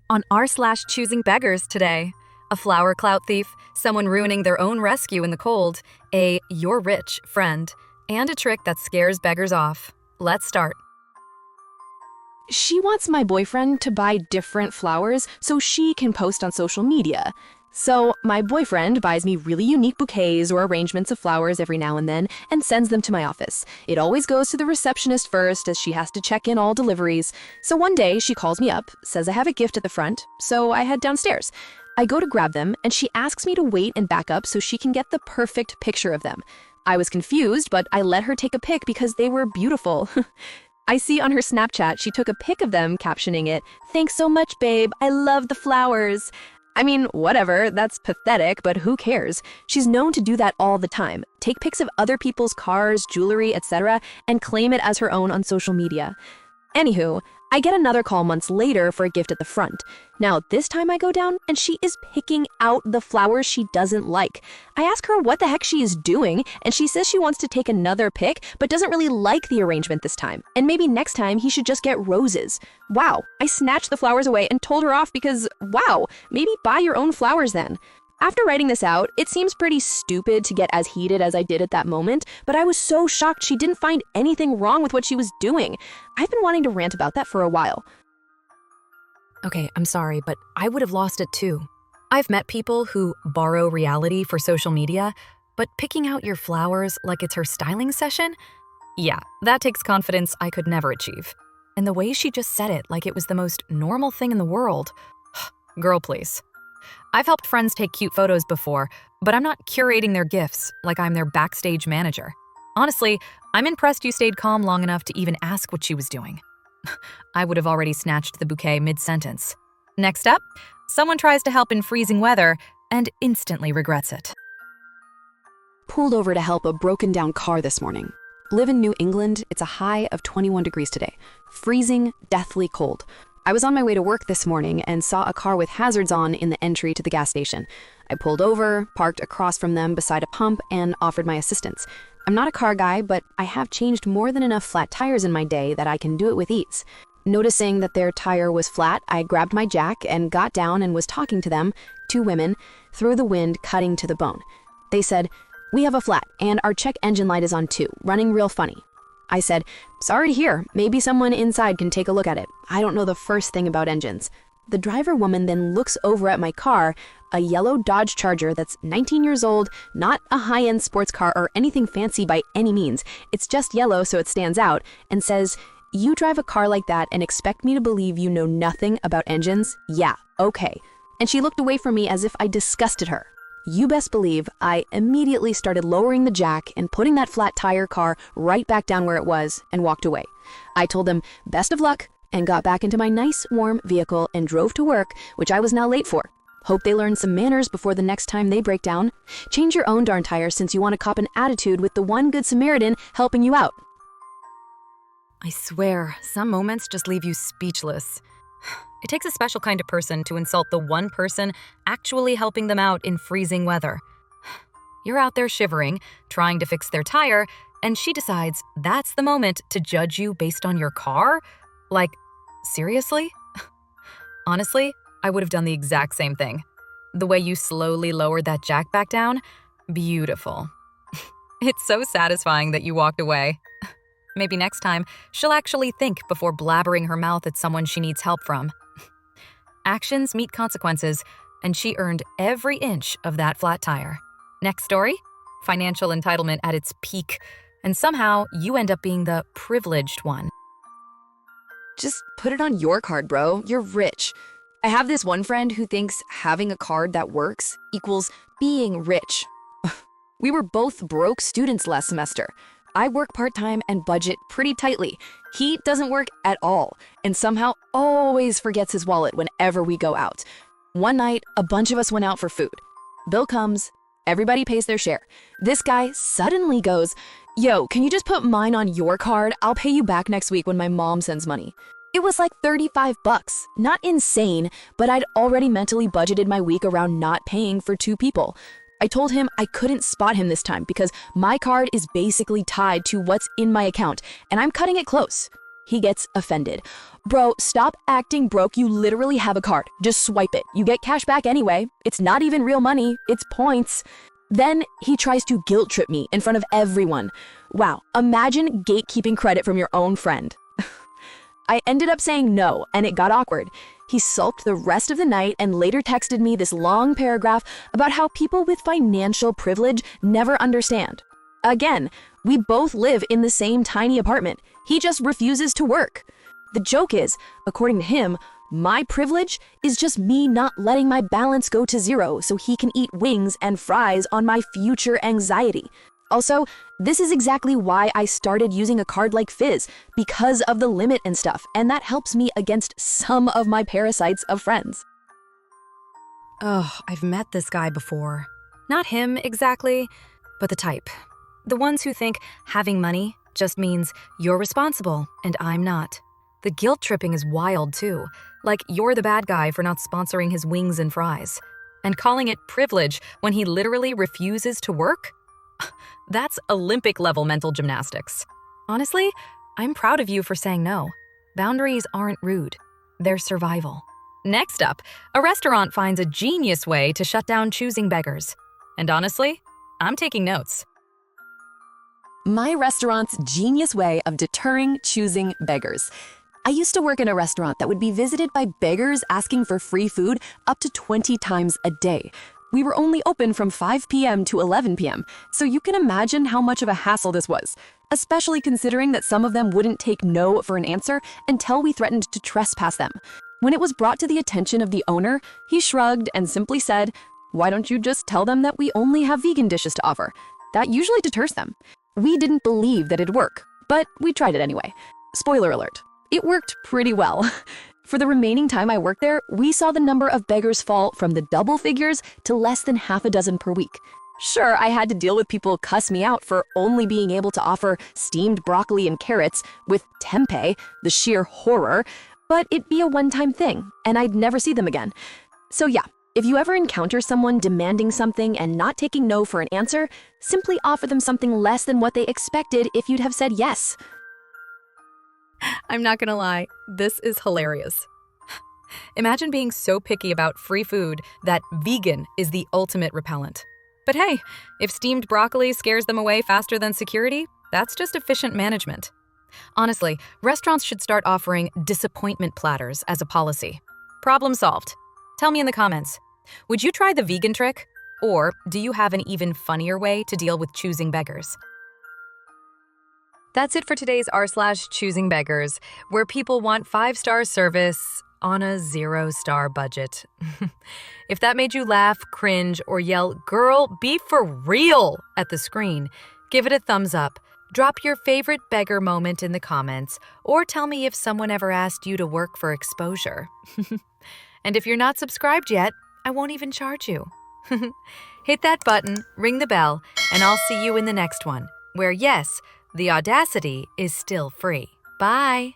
on r/ChoosingBeggars today. A Flower Clout Thief, someone ruining their own rescue in the cold, a you're rich friend, and a trick that scares beggars off. Let's start. She wants my boyfriend to buy different flowers so she can post on social media. So my boyfriend buys me really unique bouquets or arrangements of flowers every now and then and sends them to my office. It always goes to the receptionist first, as she has to check in all deliveries. So one day she calls me up, says I have a gift at the front, so I head downstairs. I go to grab them, and she asks me to wait and back up so she can get the perfect picture of them. I was confused, but I let her take a pic because they were beautiful. I see on her Snapchat she took a pic of them, captioning it, "Thanks so much, babe. I love the flowers." I mean, whatever, that's pathetic, but who cares? She's known to do that all the time. Take pics of other people's cars, jewelry, etc., and claim it as her own on social media. Anywho, I get another call months later for a gift at the front. Now, this time I go down and she is picking out the flowers she doesn't like. I ask her what the heck she is doing, and she says she wants to take another pic, but doesn't really like the arrangement this time. And maybe next time he should just get roses. Wow, I snatched the flowers away and told her off because, wow, maybe buy your own flowers then. After writing this out, it seems pretty stupid to get as heated as I did at that moment, but I was so shocked she didn't find anything wrong with what she was doing. I've been wanting to rant about that for a while. Okay, I'm sorry, but I would have lost it too. I've met people who borrow reality for social media, but picking out your flowers like it's her styling session? Yeah, that takes confidence I could never achieve. And the way she just said it like it was the most normal thing in the world. Girl, please. I've helped friends take cute photos before, but I'm not curating their gifts like I'm their backstage manager. Honestly, I'm impressed you stayed calm long enough to even ask what she was doing. I would have already snatched the bouquet mid-sentence. Next up, someone tries to help in freezing weather and instantly regrets it. Pulled over to help a broken-down car this morning. Live in New England, it's a high of 21 degrees today. Freezing, deathly cold. I was on my way to work this morning and saw a car with hazards on in the entry to the gas station. I pulled over, parked across from them beside a pump, and offered my assistance. I'm not a car guy, but I have changed more than enough flat tires in my day that I can do it with ease. Noticing that their tire was flat, I grabbed my jack and got down and was talking to them, two women, through the wind, cutting to the bone. They said, "We have a flat, and our check engine light is on too, running real funny." I said, "Sorry to hear. Maybe someone inside can take a look at it. I don't know the first thing about engines." The driver woman then looks over at my car, a yellow Dodge Charger that's 19 years old, not a high-end sports car or anything fancy by any means. It's just yellow so it stands out, and says, "You drive a car like that and expect me to believe you know nothing about engines? Yeah, okay." And she looked away from me as if I disgusted her. You best believe I immediately started lowering the jack and putting that flat tire car right back down where it was and walked away. I told them best of luck and got back into my nice warm vehicle and drove to work, which I was now late for. Hope they learn some manners before the next time they break down. Change your own darn tire since you want to cop an attitude with the one good Samaritan helping you out. I swear, some moments just leave you speechless. It takes a special kind of person to insult the one person actually helping them out in freezing weather. You're out there shivering, trying to fix their tire, and she decides that's the moment to judge you based on your car? Like, seriously? Honestly, I would have done the exact same thing. The way you slowly lowered that jack back down, beautiful. It's so satisfying that you walked away. Maybe next time, she'll actually think before blabbering her mouth at someone she needs help from. Actions meet consequences, and she earned every inch of that flat tire. Next story? Financial entitlement at its peak, and somehow you end up being the privileged one. Just put it on your card, bro. You're rich. I have this one friend who thinks having a card that works equals being rich. We were both broke students last semester. I work part-time and budget pretty tightly. He doesn't work at all and somehow always forgets his wallet whenever we go out. One night, a bunch of us went out for food. Bill comes, everybody pays their share. This guy suddenly goes, "Yo, can you just put mine on your card? I'll pay you back next week when my mom sends money." It was like $35. Not insane, but I'd already mentally budgeted my week around not paying for two people. I told him I couldn't spot him this time because my card is basically tied to what's in my account, and I'm cutting it close. he gets offended. Bro, stop acting broke. You literally have a card. Just swipe it. You get cash back anyway. It's not even real money. It's points. Then he tries to guilt trip me in front of everyone. Wow, imagine gatekeeping credit from your own friend. I ended up saying no, and it got awkward. He sulked the rest of the night and later texted me this long paragraph about how people with financial privilege never understand. Again, we both live in the same tiny apartment. He just refuses to work. The joke is, according to him, my privilege is just me not letting my balance go to zero so he can eat wings and fries on my future anxiety. Also, this is exactly why I started using a card like Fizz, because of the limit and stuff, and that helps me against some of my parasites of friends. Oh, I've met this guy before. Not him exactly, but the type. The ones who think having money just means you're responsible and I'm not. The guilt tripping is wild too, like you're the bad guy for not sponsoring his wings and fries. And calling it privilege when he literally refuses to work? That's Olympic-level mental gymnastics. Honestly, I'm proud of you for saying no. Boundaries aren't rude. They're survival. Next up, a restaurant finds a genius way to shut down choosing beggars. And honestly, I'm taking notes. My restaurant's genius way of deterring choosing beggars. I used to work in a restaurant that would be visited by beggars asking for free food up to 20 times a day. We were only open from 5 p.m. to 11 p.m., so you can imagine how much of a hassle this was, especially considering that some of them wouldn't take no for an answer until we threatened to trespass them. When it was brought to the attention of the owner, he shrugged and simply said, "Why don't you just tell them that we only have vegan dishes to offer?" That usually deters them. We didn't believe that it'd work, but we tried it anyway. Spoiler alert, it worked pretty well. For the remaining time I worked there, we saw the number of beggars fall from the double figures to less than half a dozen per week. Sure, I had to deal with people cuss me out for only being able to offer steamed broccoli and carrots with tempeh, the sheer horror, but it'd be a one-time thing, and I'd never see them again. So yeah, if you ever encounter someone demanding something and not taking no for an answer, simply offer them something less than what they expected if you'd have said yes. I'm not gonna lie, this is hilarious. Imagine being so picky about free food that vegan is the ultimate repellent. But hey, if steamed broccoli scares them away faster than security, that's just efficient management. Honestly, restaurants should start offering disappointment platters as a policy. Problem solved. Tell me in the comments, would you try the vegan trick? Or do you have an even funnier way to deal with choosing beggars? That's it for today's r/ChoosingBeggars, where people want 5-star service on a 0-star budget. If that made you laugh, cringe, or yell, "Girl, be for real" at the screen, give it a thumbs up. Drop your favorite beggar moment in the comments, or tell me if someone ever asked you to work for exposure. And if you're not subscribed yet, I won't even charge you. Hit that button, ring the bell, and I'll see you in the next one, where yes, the audacity is still free. Bye.